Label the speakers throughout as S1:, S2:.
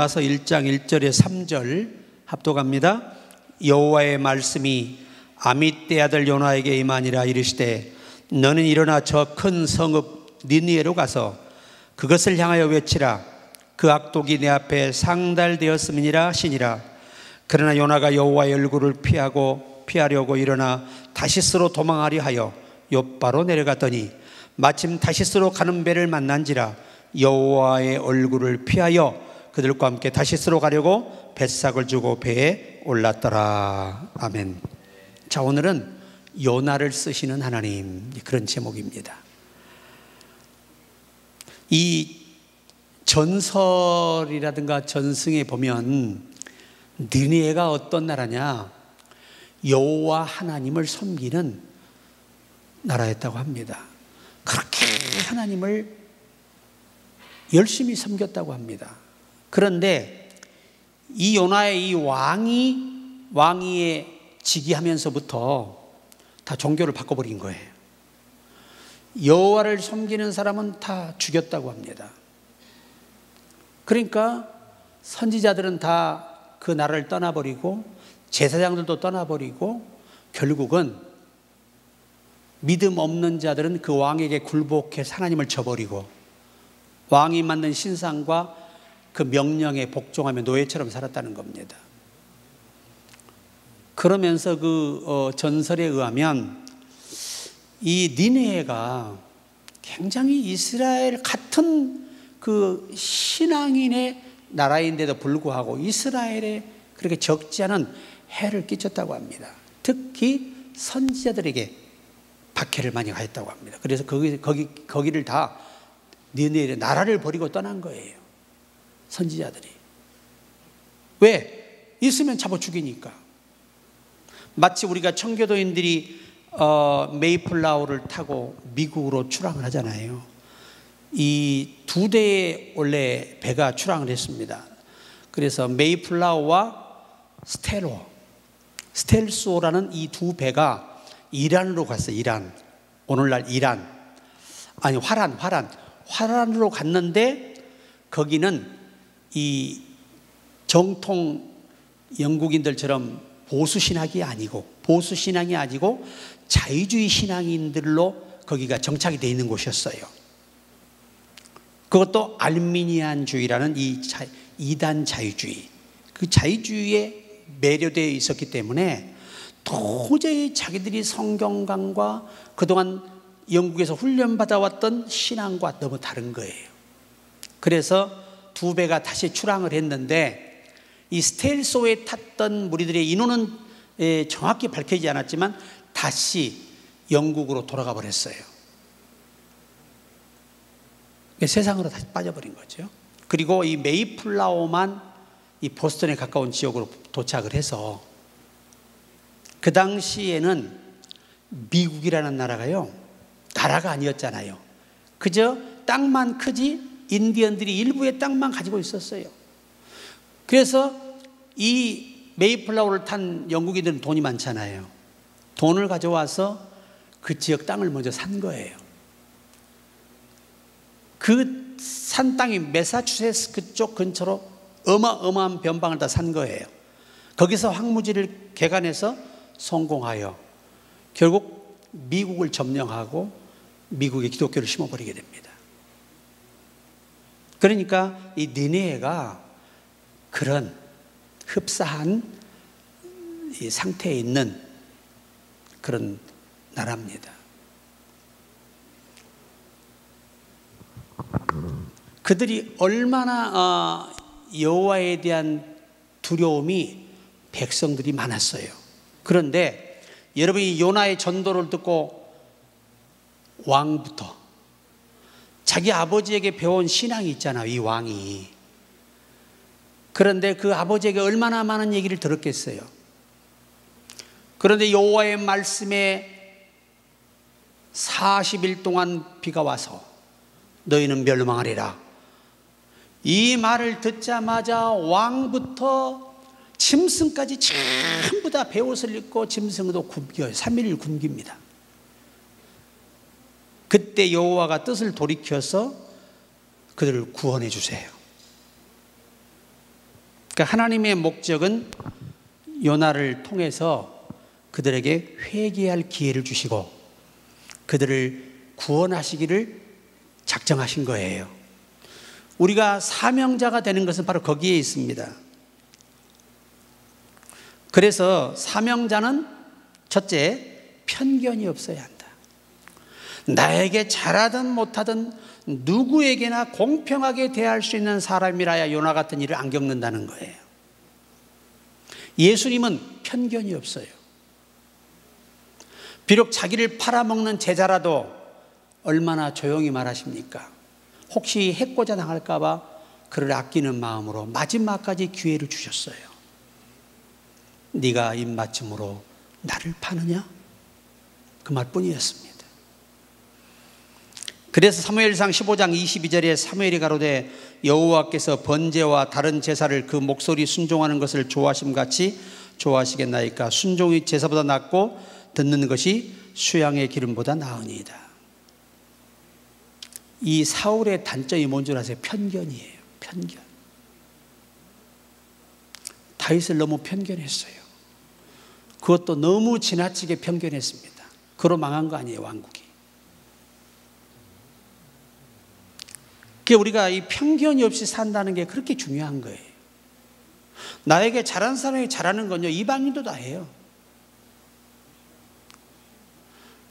S1: 요나서 1장 1절에 3절 합독합니다. 여호와의 말씀이 아미떼 아들 요나에게 임하니라. 이르시되 너는 일어나 저 큰 성읍 니느웨로 가서 그것을 향하여 외치라. 그 악독이 내 앞에 상달되었음이니라 하시니라. 그러나 요나가 여호와의 얼굴을 피하려고 일어나 다시스로 도망하려 하여 욥바로 내려갔더니 마침 다시스로 가는 배를 만난지라. 여호와의 얼굴을 피하여 그들과 함께 다시스로 가려고 뱃삭을 주고 배에 올랐더라. 아멘. 자, 오늘은 요나를 쓰시는 하나님, 그런 제목입니다. 이 전설이라든가 전승에 보면 느헤가 어떤 나라냐, 여호와 하나님을 섬기는 나라였다고 합니다. 그렇게 하나님을 열심히 섬겼다고 합니다. 그런데 이 요나의 이 왕위에 즉위하면서부터 다 종교를 바꿔버린 거예요. 여호와를 섬기는 사람은 다 죽였다고 합니다. 그러니까 선지자들은 다 그 나라를 떠나버리고 제사장들도 떠나버리고 결국은 믿음 없는 자들은 그 왕에게 굴복해서 하나님을 저버리고 왕이 만든 신상과 그 명령에 복종하며 노예처럼 살았다는 겁니다. 그러면서 그 전설에 의하면 이 니느웨가 굉장히 이스라엘 같은 그 신앙인의 나라인데도 불구하고 이스라엘에 그렇게 적지 않은 해를 끼쳤다고 합니다. 특히 선지자들에게 박해를 많이 가했다고 합니다. 그래서 거기를 다 니느웨 나라를 버리고 떠난 거예요. 선지자들이. 왜? 있으면 잡아 죽이니까. 마치 우리가 청교도인들이 메이플라워를 타고 미국으로 출항을 하잖아요. 이 두 대의 원래 배가 출항을 했습니다. 그래서 메이플라워와 스텔소라는 이 두 배가 이란으로 갔어요. 이란. 오늘날 이란. 아니, 화란으로 갔는데 거기는 이 정통 영국인들처럼 보수신앙이 아니고 자유주의 신앙인들로 거기가 정착이 되어 있는 곳이었어요. 그것도 알미니안주의라는 이 이단 자유주의, 그 자유주의에 매료되어 있었기 때문에 도저히 자기들이 성경관과 그동안 영국에서 훈련받아왔던 신앙과 너무 다른 거예요. 그래서 두 배가 다시 출항을 했는데 이 스텔소에 탔던 무리들의 인원은 정확히 밝혀지지 않았지만 다시 영국으로 돌아가 버렸어요. 세상으로 다시 빠져버린 거죠. 그리고 이 메이플라워만 이 보스턴에 가까운 지역으로 도착을 해서 그 당시에는 미국이라는 나라가요, 나라가 아니었잖아요. 그저 땅만 크지 인디언들이 일부의 땅만 가지고 있었어요. 그래서 이 메이플라워를 탄 영국인들은 돈이 많잖아요. 돈을 가져와서 그 지역 땅을 먼저 산 거예요. 그 산 땅이 매사추세츠 그쪽 근처로 어마어마한 변방을 다 산 거예요. 거기서 황무지를 개간해서 성공하여 결국 미국을 점령하고 미국의 기독교를 심어버리게 됩니다. 그러니까 이 니느웨가 그런 흡사한 이 상태에 있는 그런 나라입니다. 그들이 얼마나 여호와에 대한 두려움이 백성들이 많았어요. 그런데 여러분이 요나의 전도를 듣고 왕부터 자기 아버지에게 배운 신앙이 있잖아요. 이 왕이. 그런데 그 아버지에게 얼마나 많은 얘기를 들었겠어요. 그런데 여호와의 말씀에 40일 동안 비가 와서 너희는 멸망하리라. 이 말을 듣자마자 왕부터 짐승까지 전부 다 베옷을 입고 짐승도 굶겨요. 3일 굶깁니다. 그때 여호와가 뜻을 돌이켜서 그들을 구원해 주세요. 그러니까 하나님의 목적은 요나를 통해서 그들에게 회개할 기회를 주시고 그들을 구원하시기를 작정하신 거예요. 우리가 사명자가 되는 것은 바로 거기에 있습니다. 그래서 사명자는 첫째, 편견이 없어야 한다. 나에게 잘하든 못하든 누구에게나 공평하게 대할 수 있는 사람이라야 요나 같은 일을 안 겪는다는 거예요. 예수님은 편견이 없어요. 비록 자기를 팔아먹는 제자라도 얼마나 조용히 말하십니까? 혹시 해코자 당할까 봐 그를 아끼는 마음으로 마지막까지 기회를 주셨어요. 네가 입맞춤으로 나를 파느냐? 그 말뿐이었습니다. 그래서 사무엘상 15장 22절에 사무엘이 가로되 여호와께서 번제와 다른 제사를 그 목소리 순종하는 것을 좋아하심같이 좋아하시겠나이까? 순종이 제사보다 낫고 듣는 것이 수양의 기름보다 나으니이다. 이 사울의 단점이 뭔 줄 아세요? 편견이에요. 편견. 다윗을 너무 편견했어요. 그것도 너무 지나치게 편견했습니다. 그로 망한 거 아니에요, 왕국이. 그러니까 우리가 이 편견이 없이 산다는 게 그렇게 중요한 거예요. 나에게 잘하는 사람이 잘하는 건요, 이방인도 다 해요.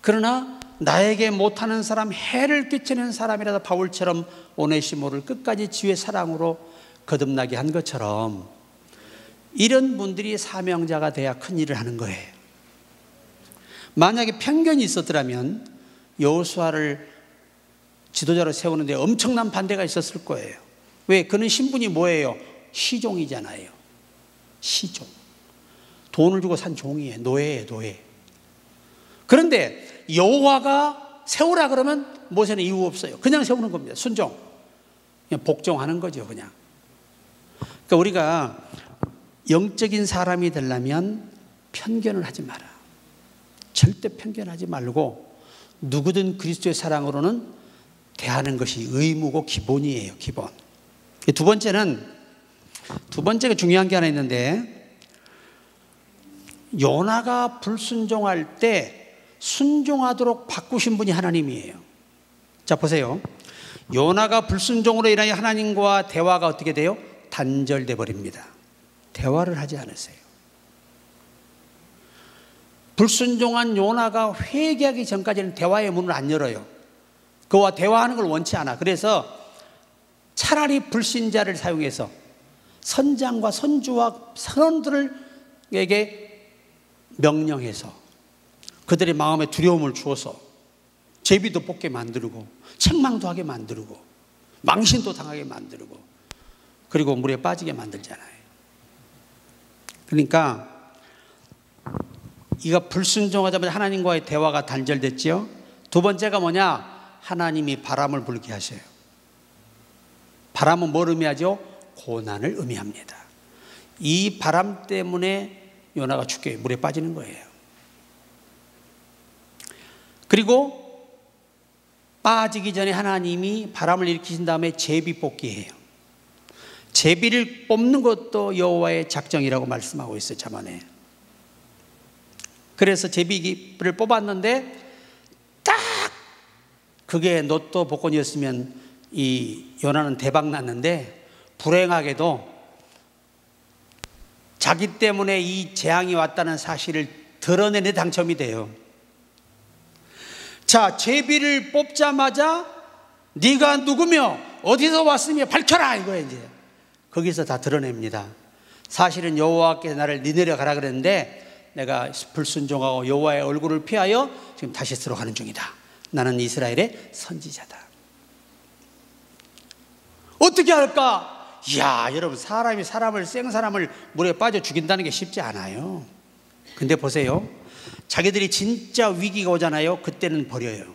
S1: 그러나 나에게 못하는 사람, 해를 끼치는 사람이라도 바울처럼 오네시모를 끝까지 주의 사랑으로 거듭나게 한 것처럼 이런 분들이 사명자가 돼야 큰 일을 하는 거예요. 만약에 편견이 있었더라면 여호수아를 지도자로 세우는데 엄청난 반대가 있었을 거예요. 왜? 그는 신분이 뭐예요? 시종이잖아요. 시종. 돈을 주고 산 종이에요. 노예예요, 노예. 그런데 여호와가 세우라 그러면 모세는 이유 없어요. 그냥 세우는 겁니다. 순종. 그냥 복종하는 거죠, 그냥. 그러니까 우리가 영적인 사람이 되려면 편견을 하지 마라. 절대 편견하지 말고 누구든 그리스도의 사랑으로는 대하는 것이 의무고 기본이에요, 기본. 두 번째가 중요한 게 하나 있는데, 요나가 불순종할 때 순종하도록 바꾸신 분이 하나님이에요. 자, 보세요. 요나가 불순종으로 인하여 하나님과 대화가 어떻게 돼요? 단절돼 버립니다. 대화를 하지 않으세요. 불순종한 요나가 회개하기 전까지는 대화의 문을 안 열어요. 그와 대화하는 걸 원치 않아. 그래서 차라리 불신자를 사용해서 선장과 선주와 선원들에게 명령해서 그들의 마음에 두려움을 주어서 제비도 뽑게 만들고 책망도 하게 만들고 망신도 당하게 만들고 그리고 물에 빠지게 만들잖아요. 그러니까 이가 불순종하자마자 하나님과의 대화가 단절됐죠. 두 번째가 뭐냐? 하나님이 바람을 불게 하셔요. 바람은 뭘 의미하죠? 고난을 의미합니다. 이 바람 때문에 요나가 죽게 물에 빠지는 거예요. 그리고 빠지기 전에 하나님이 바람을 일으키신 다음에 제비 뽑기예요. 제비를 뽑는 것도 여호와의 작정이라고 말씀하고 있어요, 잠언에. 그래서 제비를 뽑았는데 딱 그게 로또 복권이었으면 이 요나는 대박 났는데, 불행하게도 자기 때문에 이 재앙이 왔다는 사실을 드러내는 데 당첨이 돼요. 자, 제비를 뽑자마자 네가 누구며 어디서 왔으며 밝혀라, 이거예요. 이제 거기서 다 드러냅니다. 사실은 여호와께서 나를 니네려 가라 그랬는데 내가 불순종하고 여호와의 얼굴을 피하여 지금 다시스로 가는 중이다. 나는 이스라엘의 선지자다. 어떻게 할까? 이야, 여러분, 사람이 생사람을 물에 빠져 죽인다는 게 쉽지 않아요. 근데 보세요. 자기들이 진짜 위기가 오잖아요. 그때는 버려요.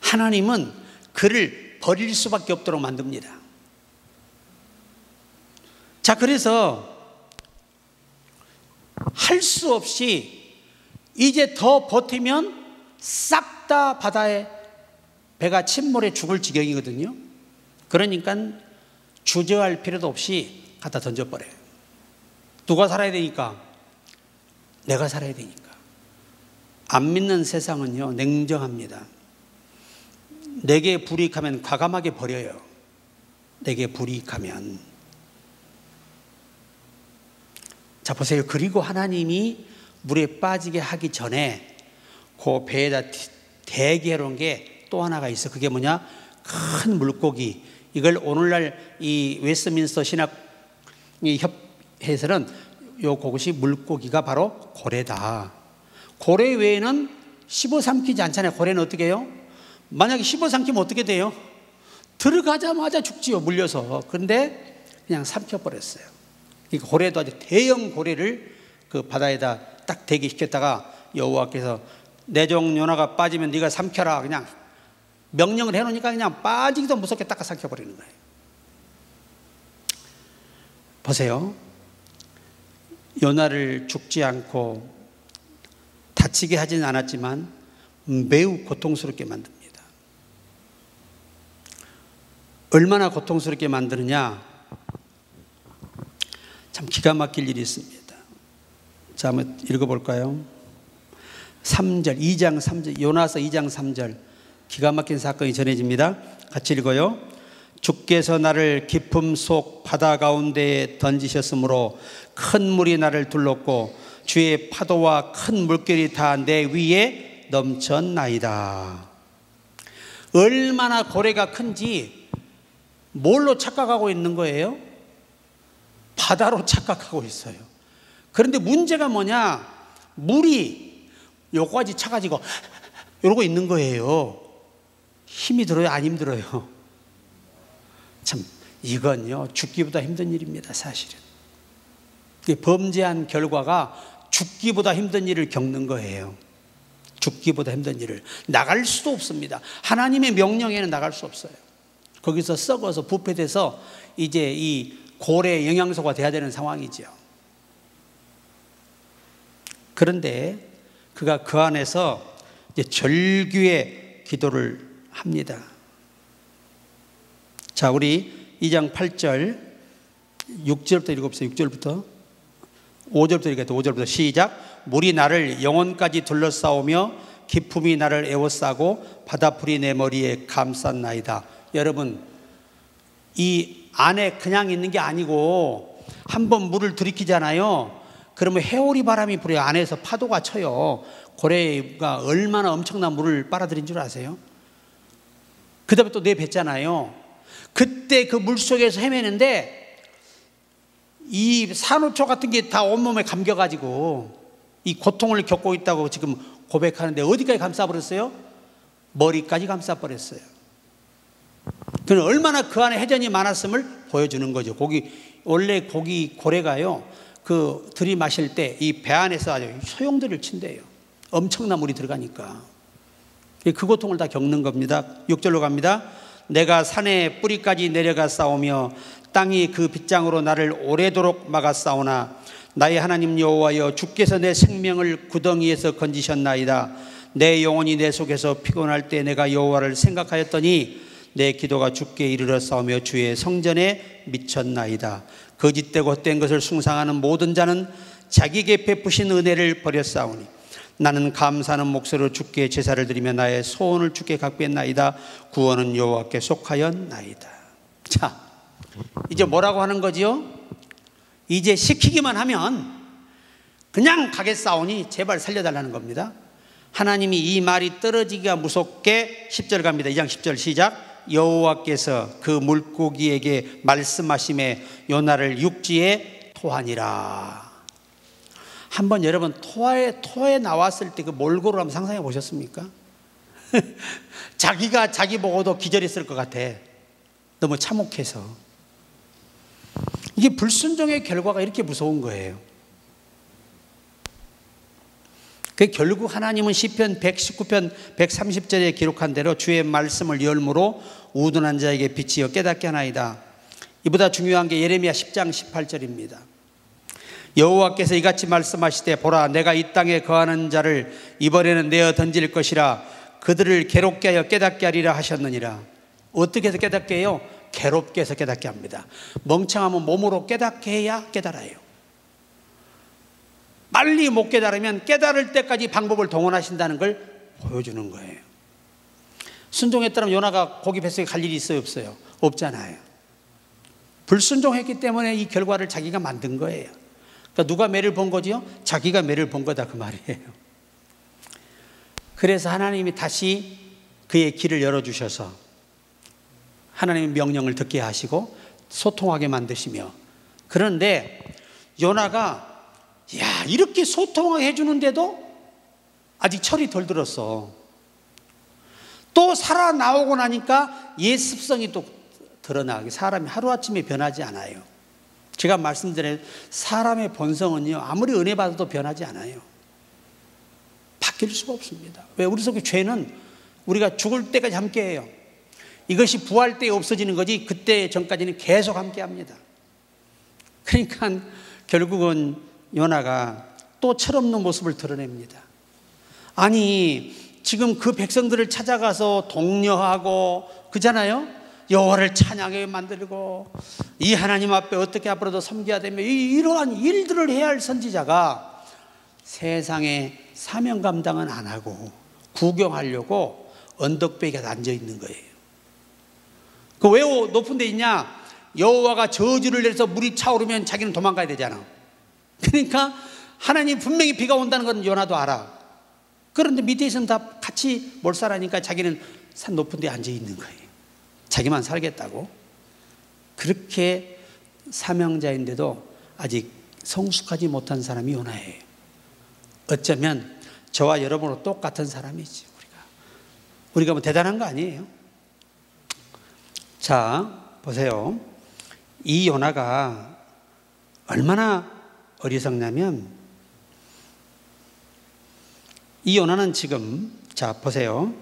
S1: 하나님은 그를 버릴 수밖에 없도록 만듭니다. 자, 그래서 할 수 없이 이제 더 버티면 싹 다 바다에 배가 침몰해 죽을 지경이거든요. 그러니까 주저할 필요도 없이 갖다 던져버려요. 누가 살아야 되니까? 내가 살아야 되니까. 안 믿는 세상은요, 냉정합니다. 내게 불이익하면 과감하게 버려요. 내게 불이익하면. 자, 보세요. 그리고 하나님이 물에 빠지게 하기 전에 그 배에다 대기해놓은 게 또 하나가 있어. 그게 뭐냐? 큰 물고기. 이걸 오늘날 이 웨스트민스터 신학 협회에서는 요 그것이 물고기가 바로 고래다. 고래 외에는 씹어삼키지 않잖아요. 고래는 어떻게 해요? 만약에 씹어삼키면 어떻게 돼요? 들어가자마자 죽지요, 물려서. 그런데 그냥 삼켜버렸어요. 그러니까 고래도 아주 대형 고래를 그 바다에다 딱 대기시켰다가 여호와께서 내 종 요나가 빠지면 네가 삼켜라, 그냥 명령을 해놓으니까 그냥 빠지기도 무섭게 딱 삼켜버리는 거예요. 보세요. 요나를 죽지 않고 다치게 하지는 않았지만 매우 고통스럽게 만듭니다. 얼마나 고통스럽게 만드느냐? 참 기가 막힐 일이 있습니다. 자, 한번 읽어볼까요? 3절, 2장 3절, 요나서 2장 3절. 기가 막힌 사건이 전해집니다. 같이 읽어요. 주께서 나를 깊음 속 바다 가운데에 던지셨으므로 큰 물이 나를 둘렀고 주의 파도와 큰 물결이 다 내 위에 넘쳤나이다. 얼마나 고래가 큰지 뭘로 착각하고 있는 거예요? 바다로 착각하고 있어요. 그런데 문제가 뭐냐? 물이 요까지 차가지고 이러고 있는 거예요. 힘이 들어요? 안 힘들어요? 참 이건요 죽기보다 힘든 일입니다. 사실은 범죄한 결과가 죽기보다 힘든 일을 겪는 거예요. 죽기보다 힘든 일을. 나갈 수도 없습니다. 하나님의 명령에는 나갈 수 없어요. 거기서 썩어서 부패돼서 이제 이 고래의 영양소가 돼야 되는 상황이죠. 그런데 그가 그 안에서 이제 절규의 기도를 합니다. 자, 우리 2장 8절 6절부터 읽어보세요. 6절부터 5절부터 읽겠다. 5절부터 시작. 물이 나를 영혼까지 둘러싸오며 기품이 나를 에워싸고 바다풀이 내 머리에 감쌌나이다. 여러분, 이 안에 그냥 있는 게 아니고 한번 물을 들이키잖아요. 그러면 해오리 바람이 불어요. 안에서 파도가 쳐요. 고래가 얼마나 엄청난 물을 빨아들인 줄 아세요? 그 다음에 또 내뱉잖아요. 그때 그 물속에서 헤매는데 이 산호초 같은 게 다 온몸에 감겨가지고 이 고통을 겪고 있다고 지금 고백하는데 어디까지 감싸버렸어요? 머리까지 감싸버렸어요. 그는 얼마나 그 안에 해전이 많았음을 보여주는 거죠. 원래 고래가요, 그 들이마실 때 이 배 안에서 아주 소용돌이를 친대요. 엄청난 물이 들어가니까. 그 고통을 다 겪는 겁니다. 6절로 갑니다. 내가 산의 뿌리까지 내려가 싸우며 땅이 그 빗장으로 나를 오래도록 막아 싸우나 나의 하나님 여호와여 주께서 내 생명을 구덩이에서 건지셨나이다. 내 영혼이 내 속에서 피곤할 때 내가 여호와를 생각하였더니 내 기도가 주께 이르러 싸우며 주의 성전에 미쳤나이다. 거짓되고 헛된 것을 숭상하는 모든 자는 자기에게 베푸신 은혜를 버렸사오니 나는 감사하는 목소리로 주께 제사를 드리며 나의 소원을 주께 갚겠나이다. 구원은 여호와께 속하였나이다. 자, 이제 뭐라고 하는 거지요? 이제 시키기만 하면 그냥 가겠사오니 제발 살려달라는 겁니다. 하나님이 이 말이 떨어지기가 무섭게 10절 갑니다. 2장 10절 시작. 여호와께서 그 물고기에게 말씀하심에 요나를 육지에 토하니라. 한번 여러분 토에 나왔을 때 그 몰골을 한번 상상해 보셨습니까? 자기가 자기 보고도 기절했을 것 같아. 너무 참혹해서. 이게 불순종의 결과가 이렇게 무서운 거예요. 그 결국 하나님은 시편 119편 130절에 기록한 대로 주의 말씀을 열무로 우둔한 자에게 빛이여 깨닫게 하나이다. 이보다 중요한 게 예레미야 10장 18절입니다. 여호와께서 이같이 말씀하시되 보라 내가 이 땅에 거하는 자를 이번에는 내어 던질 것이라 그들을 괴롭게 하여 깨닫게 하리라 하셨느니라. 어떻게 해서 깨닫게 해요? 괴롭게 해서 깨닫게 합니다. 멍청하면 몸으로 깨닫게 해야 깨달아요. 빨리 못 깨달으면 깨달을 때까지 방법을 동원하신다는 걸 보여주는 거예요. 순종했다면 요나가 고기 뱃속에 갈 일이 있어요, 없어요? 없잖아요. 불순종했기 때문에 이 결과를 자기가 만든 거예요. 그러니까 누가 매를 본 거지요? 자기가 매를 본 거다 그 말이에요. 그래서 하나님이 다시 그의 길을 열어주셔서 하나님의 명령을 듣게 하시고 소통하게 만드시며, 그런데 요나가 야, 이렇게 소통하게 해주는데도 아직 철이 덜 들었어. 또 살아나오고 나니까 옛 습성이 또 드러나게, 사람이 하루아침에 변하지 않아요. 제가 말씀드린 사람의 본성은요, 아무리 은혜 받아도 변하지 않아요. 바뀔 수가 없습니다. 왜? 우리 속에 죄는 우리가 죽을 때까지 함께해요. 이것이 부활 때 없어지는 거지 그때 전까지는 계속 함께합니다. 그러니까 결국은 요나가 또 철없는 모습을 드러냅니다. 아니, 지금 그 백성들을 찾아가서 독려하고 그잖아요. 여호와를 찬양하게 만들고 이 하나님 앞에 어떻게 앞으로도 섬겨야 되며 이러한 일들을 해야 할 선지자가 세상에 사명 감당은 안 하고 구경하려고 언덕배기에 앉아 있는 거예요. 그 왜 높은 데 있냐? 여호와가 저주를 내려서 물이 차오르면 자기는 도망가야 되잖아. 그러니까 하나님 분명히 비가 온다는 건 요나도 알아. 그런데 밑에 있으면 다 같이 몰살하니까 자기는 산 높은 데 앉아 있는 거예요. 자기만 살겠다고. 그렇게 사명자인데도 아직 성숙하지 못한 사람이 요나예요. 어쩌면 저와 여러분과 똑같은 사람이지. 우리가 뭐 대단한 거 아니에요. 자, 보세요. 이 요나가 얼마나 어리석냐면, 이 요나는 지금, 자 보세요.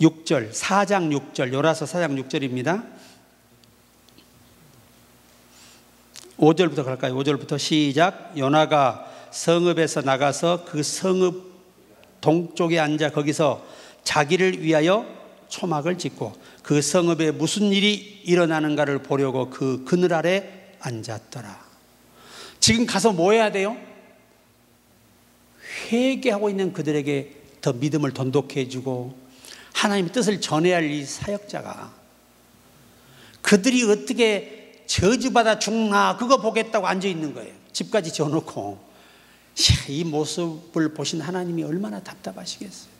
S1: 6절, 4장 6절, 요나서 4장 6절입니다. 5절부터 갈까요? 5절부터 시작. 요나가 성읍에서 나가서 그 성읍 동쪽에 앉아 거기서 자기를 위하여 초막을 짓고 그 성읍에 무슨 일이 일어나는가를 보려고 그 그늘 아래 앉았더라. 지금 가서 뭐 해야 돼요? 회개하고 있는 그들에게 더 믿음을 돈독해 해주고 하나님의 뜻을 전해야 할 이 사역자가 그들이 어떻게 저주받아 죽나 그거 보겠다고 앉아 있는 거예요. 집까지 지어놓고. 이 모습을 보신 하나님이 얼마나 답답하시겠어요.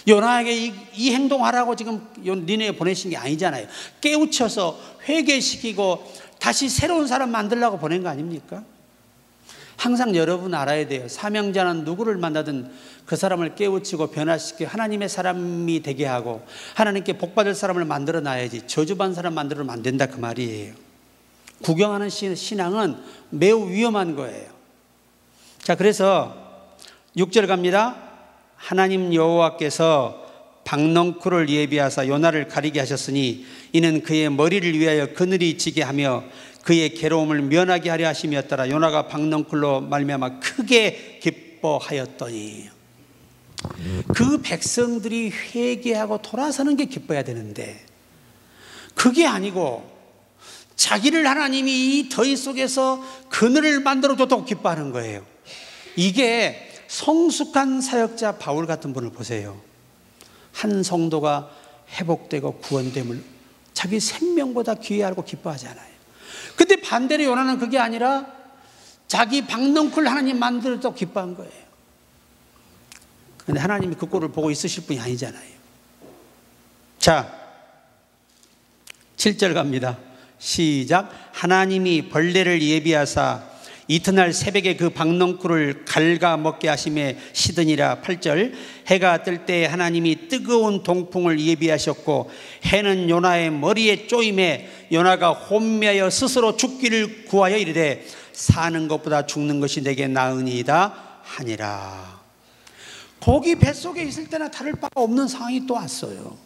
S1: 요나에게 이 행동하라고 지금 니네에 보내신 게 아니잖아요. 깨우쳐서 회개시키고 다시 새로운 사람 만들려고 보낸 거 아닙니까? 항상 여러분 알아야 돼요. 사명자는 누구를 만나든 그 사람을 깨우치고 변화시키고 하나님의 사람이 되게 하고 하나님께 복받을 사람을 만들어 놔야지 저주받은 사람 만들어면 안 된다 그 말이에요. 구경하는 신앙은 매우 위험한 거예요. 자, 그래서 6절 갑니다. 하나님 여호와께서 박넝쿨을 예비하사 요나를 가리게 하셨으니 이는 그의 머리를 위하여 그늘이 지게 하며 그의 괴로움을 면하게 하려 하심이었더라. 요나가 박넝쿨로 말미암아 크게 기뻐하였더니. 그 백성들이 회개하고 돌아서는 게 기뻐야 되는데 그게 아니고 자기를 하나님이 이 더위 속에서 그늘을 만들어 줬다고 기뻐하는 거예요. 이게 성숙한 사역자 바울 같은 분을 보세요. 한 성도가 회복되고 구원됨을 자기 생명보다 귀히 알고 기뻐하잖아요. 근데 반대로 요나는 그게 아니라 자기 박넝쿨 하나님 만들었다고 기뻐한 거예요. 그런데 하나님이 그 꼴을 보고 있으실 분이 아니잖아요. 자, 7절 갑니다. 시작. 하나님이 벌레를 예비하사 이튿날 새벽에 그 박넝쿨을 갉아 먹게 하심에 시드니라. 8절. 해가 뜰 때 하나님이 뜨거운 동풍을 예비하셨고 해는 요나의 머리에 쪼임에 요나가 혼미하여 스스로 죽기를 구하여 이르되 사는 것보다 죽는 것이 내게 나으니이다 하니라. 고기 뱃속에 있을 때나 다를 바가 없는 상황이 또 왔어요.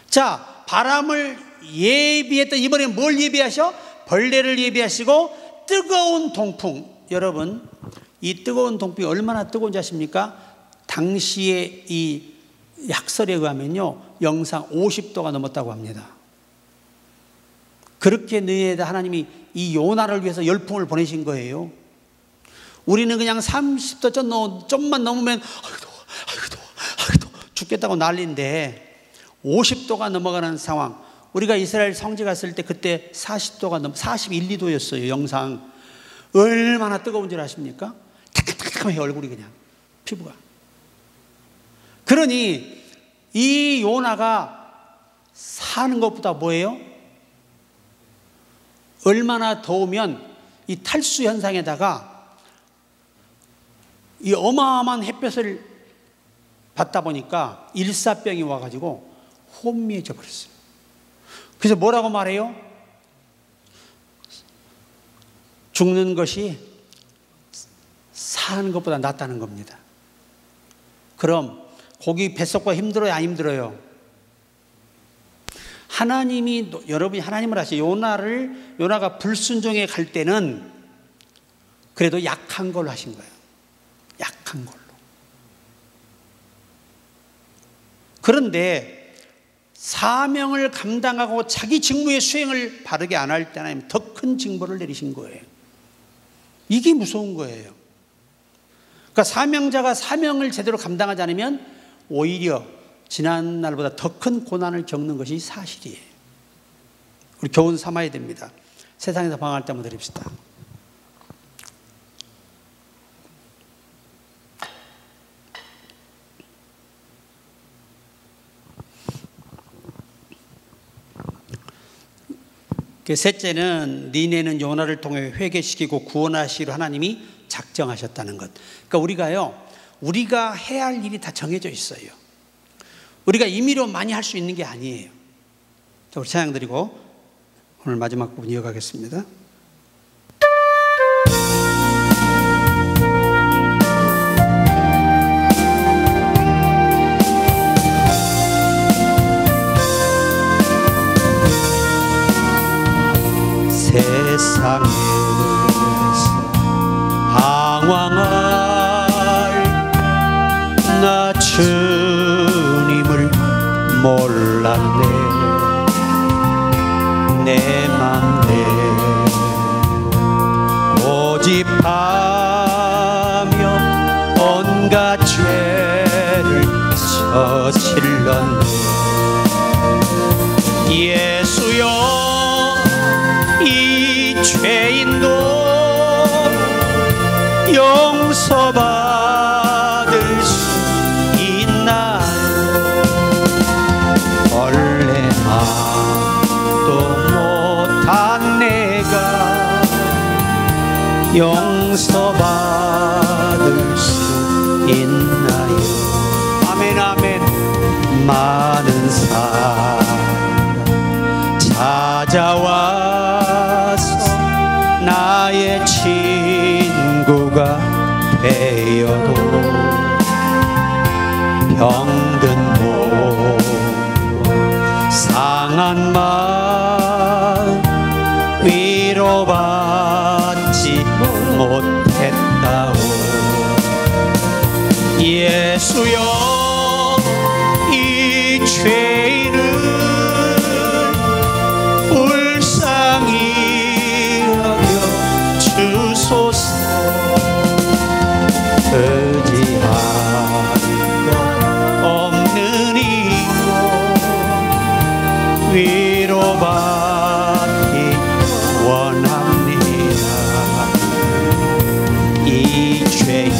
S1: 자, 바람을 예비했던 이번에 뭘 예비하셔? 벌레를 예비하시고 뜨거운 동풍. 여러분, 이 뜨거운 동풍이 얼마나 뜨거운지 아십니까? 당시의 이 약설에 의하면요 영상 50도가 넘었다고 합니다. 그렇게 너희에다 하나님이 이 요나를 위해서 열풍을 보내신 거예요. 우리는 그냥 30도 좀만 넘으면 아이고 죽겠다고 난리인데 50도가 넘어가는 상황. 우리가 이스라엘 성지 갔을 때 그때 40도가 넘어 41, 2도였어요. 영상. 얼마나 뜨거운 줄 아십니까? 타끔타끔해요. 얼굴이 그냥 피부가. 그러니 이 요나가 사는 것보다 뭐예요? 얼마나 더우면 이 탈수 현상에다가 이 어마어마한 햇볕을 받다 보니까 일사병이 와가지고 혼미해져 버렸어요. 그래서 뭐라고 말해요? 죽는 것이 사는 것보다 낫다는 겁니다. 그럼 거기 뱃속과 힘들어요? 안 힘들어요? 하나님이, 여러분이 하나님을 아시죠? 요나가 불순종에 갈 때는 그래도 약한 걸로 하신 거예요. 약한 걸로. 그런데 사명을 감당하고 자기 직무의 수행을 바르게 안 할 때 하나님 더 큰 징벌을 내리신 거예요. 이게 무서운 거예요. 그러니까 사명자가 사명을 제대로 감당하지 않으면 오히려 지난 날보다 더 큰 고난을 겪는 것이 사실이에요. 우리 교훈 삼아야 됩니다. 세상에서 방황할 때 한번 드립시다. 셋째는 니네는 요나를 통해 회개시키고 구원하시기로 하나님이 작정하셨다는 것. 그러니까 우리가 해야 할 일이 다 정해져 있어요. 우리가 임의로 많이 할 수 있는 게 아니에요. 자, 우리 찬양 드리고 오늘 마지막 부분 이어가겠습니다. 세상에서 방황할 나 주님을 몰랐네. 내 맘 내 고집하며 온갖 죄를 저질렀네. 예수여 이 죄인도 용서받을 수 있나요? 원래 맘도 못한 내가 용서받을 수 있나요? 아멘 아멘. 많은 사람 찾아와서 나의 친구가 되어도 병든 몸 상한 마음 위로받지 못했다오. 예수여 이 죄인을 불쌍히 여겨 주소서. 의지할 것 없는 이고 위로받기 원합니다. 이 죄인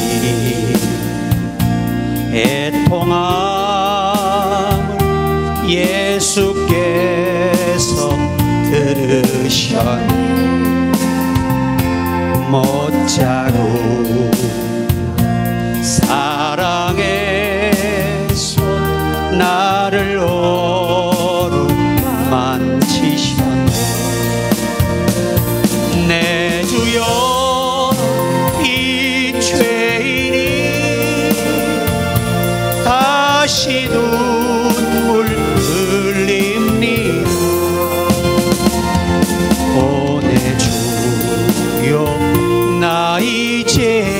S1: 애통함을 예수께서 들으셨네. 못자고 사랑의 손 나를 어루만지셨네. 내 주여 이 죄인이 다시 눈물 흘립니다. 오 내 주여 나 이제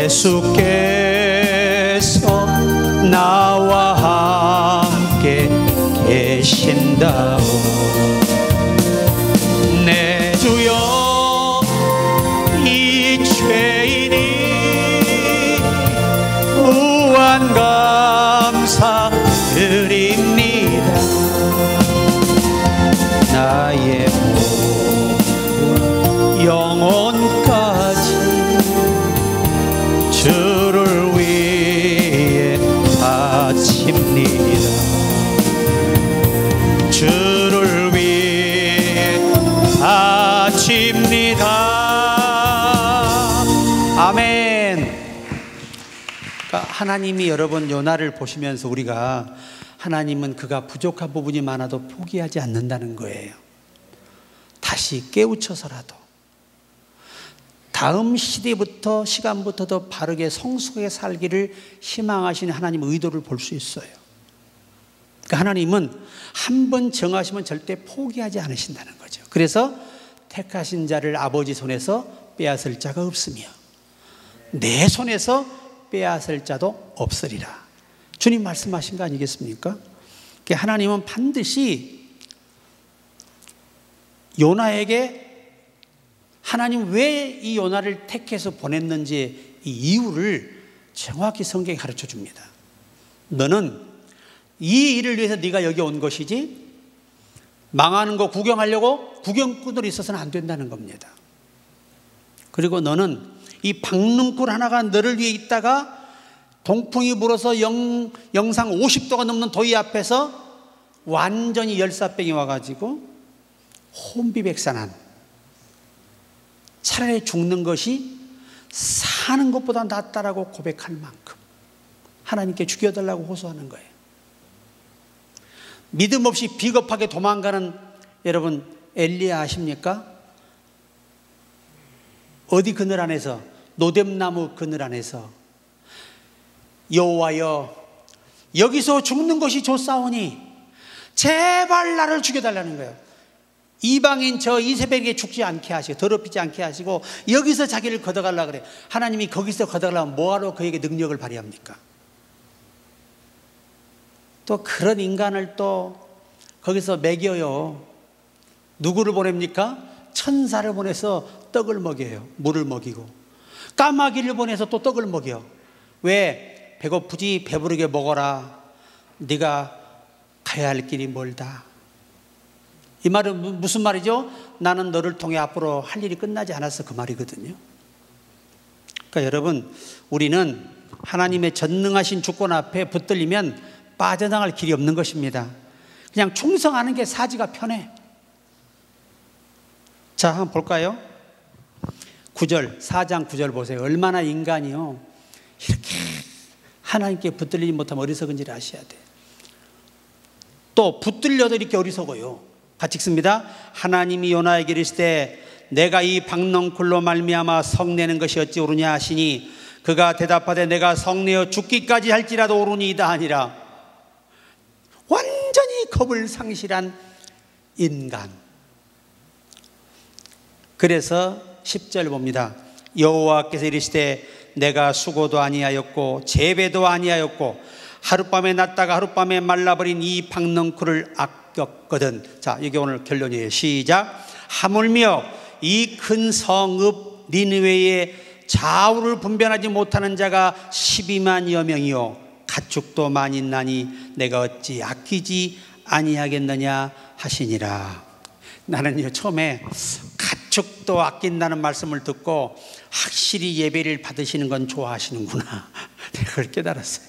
S1: 예수께서 나와 함께 계신다고 내 주여 이 죄인이 무한 감사드립니다. 나의 영혼까지 주를 위해 바칩니다. 주를 위해 바칩니다. 아멘. 그러니까 하나님이 여러분 요나를 보시면서 우리가 하나님은 그가 부족한 부분이 많아도 포기하지 않는다는 거예요. 다시 깨우쳐서라도 다음 시간부터 더 바르게 성숙하게 살기를 희망하시는 하나님의 의도를 볼 수 있어요. 그러니까 하나님은 한 번 정하시면 절대 포기하지 않으신다는 거죠. 그래서 택하신 자를 아버지 손에서 빼앗을 자가 없으며 내 손에서 빼앗을 자도 없으리라. 주님 말씀하신 거 아니겠습니까? 그러니까 하나님은 반드시 요나에게 하나님 왜 이 요나를 택해서 보냈는지 이 이유를 정확히 성경이 가르쳐 줍니다. 너는 이 일을 위해서 네가 여기 온 것이지 망하는 거 구경하려고 구경꾼으로 있어서는 안 된다는 겁니다. 그리고 너는 이 박능쿨 하나가 너를 위해 있다가 동풍이 불어서 영상 50도가 넘는 더위 앞에서 완전히 열사병이 와가지고 혼비백산한 차라리 죽는 것이 사는 것보다 낫다라고 고백할 만큼 하나님께 죽여달라고 호소하는 거예요. 믿음 없이 비겁하게 도망가는 여러분 엘리야 아십니까? 어디 그늘 안에서 노뎀나무 그늘 안에서 여호와여 여기서 죽는 것이 좋사오니 제발 나를 죽여달라는 거예요. 이방인 저 이세벨에게 죽지 않게 하시고 더럽히지 않게 하시고 여기서 자기를 걷어가려고 그래. 하나님이 거기서 걷어가려면 뭐하러 그에게 능력을 발휘합니까? 또 그런 인간을 또 거기서 먹여요. 누구를 보냅니까? 천사를 보내서 떡을 먹여요. 물을 먹이고 까마귀를 보내서 또 떡을 먹여. 왜? 배고프지 배부르게 먹어라. 네가 가야 할 길이 멀다. 이 말은 무슨 말이죠? 나는 너를 통해 앞으로 할 일이 끝나지 않았어, 그 말이거든요. 그러니까 여러분 우리는 하나님의 전능하신 주권 앞에 붙들리면 빠져나갈 길이 없는 것입니다. 그냥 충성하는 게 사지가 편해. 자, 한번 볼까요? 9절, 4장 9절 보세요. 얼마나 인간이요 이렇게 하나님께 붙들리지 못하면 어리석은지를 아셔야 돼요. 또 붙들려도 이렇게 어리석어요. 같이 읽습니다. 하나님이 요나에게 이르시되 내가 이 박넝쿨로 말미암아 성내는 것이 어찌 옳으냐 하시니 그가 대답하되 내가 성내어 죽기까지 할지라도 옳으니이다 하니라. 완전히 겁을 상실한 인간. 그래서 10절 봅니다. 여호와께서 이르시되 내가 수고도 아니하였고 재배도 아니하였고 하룻밤에 났다가 하룻밤에 말라버린 이 박넝쿨을 아꼈거든. 자, 이게 오늘 결론이에요. 시작. 하물며 이 큰 성읍 니느웨의 좌우를 분별하지 못하는 자가 12만여 명이요 가축도 많이 있나니 내가 어찌 아끼지 아니하겠느냐 하시니라. 나는요 처음에 가축도 아낀다는 말씀을 듣고 확실히 예배를 받으시는 건 좋아하시는구나 그걸 깨달았어요.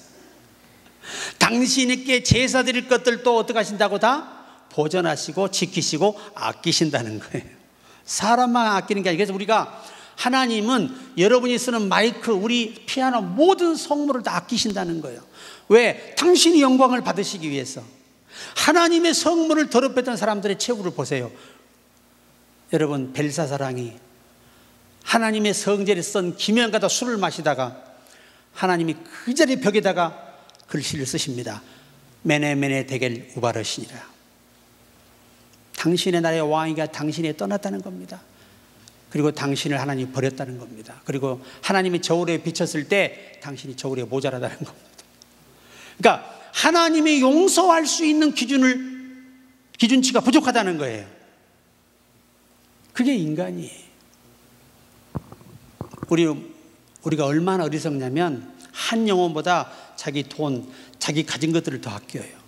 S1: 당신에게 제사 드릴 것들도 어떻게 하신다고? 다 보존하시고 지키시고 아끼신다는 거예요. 사람만 아끼는 게 아니라. 그래서 우리가 하나님은 여러분이 쓰는 마이크, 우리 피아노 모든 성물을 다 아끼신다는 거예요. 왜? 당신이 영광을 받으시기 위해서. 하나님의 성물을 더럽혔던 사람들의 최후를 보세요. 여러분 벨사사랑이 하나님의 성전에 쓴 기면가다 술을 마시다가 하나님이 그 자리 벽에다가 글씨를 쓰십니다. 메네메네 데겔 우바르시니라. 당신의 나라의 왕이가 당신에 떠났다는 겁니다. 그리고 당신을 하나님이 버렸다는 겁니다. 그리고 하나님이 저울에 비쳤을 때 당신이 저울에 모자라다는 겁니다. 그러니까 하나님이 용서할 수 있는 기준치가 부족하다는 거예요. 그게 인간이에요. 우리가 얼마나 어리석냐면 한 영혼보다 자기 돈, 자기 가진 것들을 더 아껴요.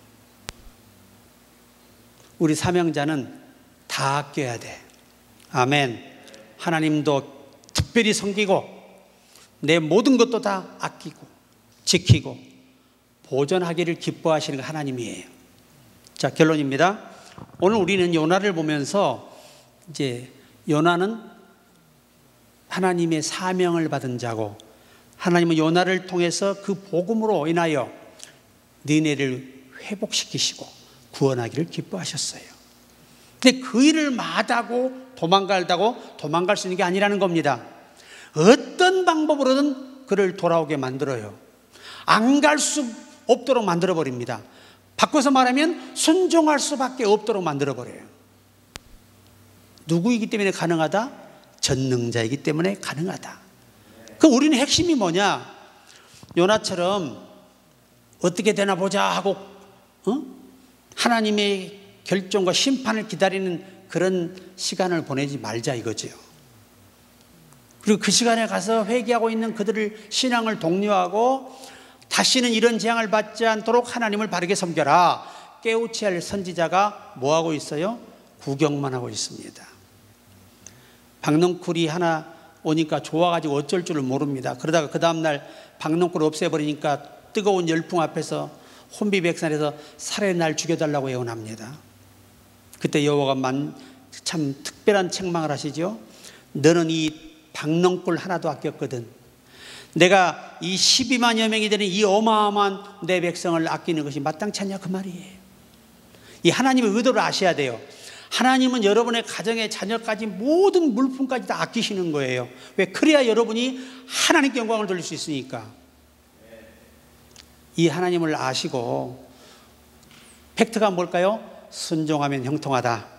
S1: 우리 사명자는 다 아껴야 돼. 아멘. 하나님도 특별히 섬기고 내 모든 것도 다 아끼고 지키고 보존하기를 기뻐하시는 게 하나님이에요. 자, 결론입니다. 오늘 우리는 요나를 보면서 이제 요나는 하나님의 사명을 받은 자고 하나님은 요나를 통해서 그 복음으로 인하여 니네를 회복시키시고 구원하기를 기뻐하셨어요. 근데 그 일을 마다하고 도망갈 수 있는 게 아니라는 겁니다. 어떤 방법으로든 그를 돌아오게 만들어요. 안 갈 수 없도록 만들어버립니다. 바꿔서 말하면 순종할 수밖에 없도록 만들어버려요. 누구이기 때문에 가능하다? 전능자이기 때문에 가능하다. 그럼 우리는 핵심이 뭐냐? 요나처럼 어떻게 되나 보자 하고 하나님의 결정과 심판을 기다리는 그런 시간을 보내지 말자 이거죠. 그리고 그 시간에 가서 회개하고 있는 그들을 신앙을 독려하고 다시는 이런 재앙을 받지 않도록 하나님을 바르게 섬겨라. 깨우쳐야 할 선지자가 뭐하고 있어요? 구경만 하고 있습니다. 박넝쿨이 하나 오니까 좋아가지고 어쩔 줄을 모릅니다. 그러다가 그 다음날 박넝쿨 없애버리니까 뜨거운 열풍 앞에서 혼비백산에서 살의 날 죽여달라고 예언합니다. 그때 여호와가 참 특별한 책망을 하시죠. 너는 이 박넝쿨 하나도 아꼈거든. 내가 이 12만여 명이 되는 이 어마어마한 내 백성을 아끼는 것이 마땅치 않냐 그 말이에요. 이 하나님의 의도를 아셔야 돼요. 하나님은 여러분의 가정의 자녀까지 모든 물품까지 다 아끼시는 거예요. 왜? 그래야 여러분이 하나님께 영광을 돌릴 수 있으니까. 이 하나님을 아시고 팩트가 뭘까요? 순종하면 형통하다.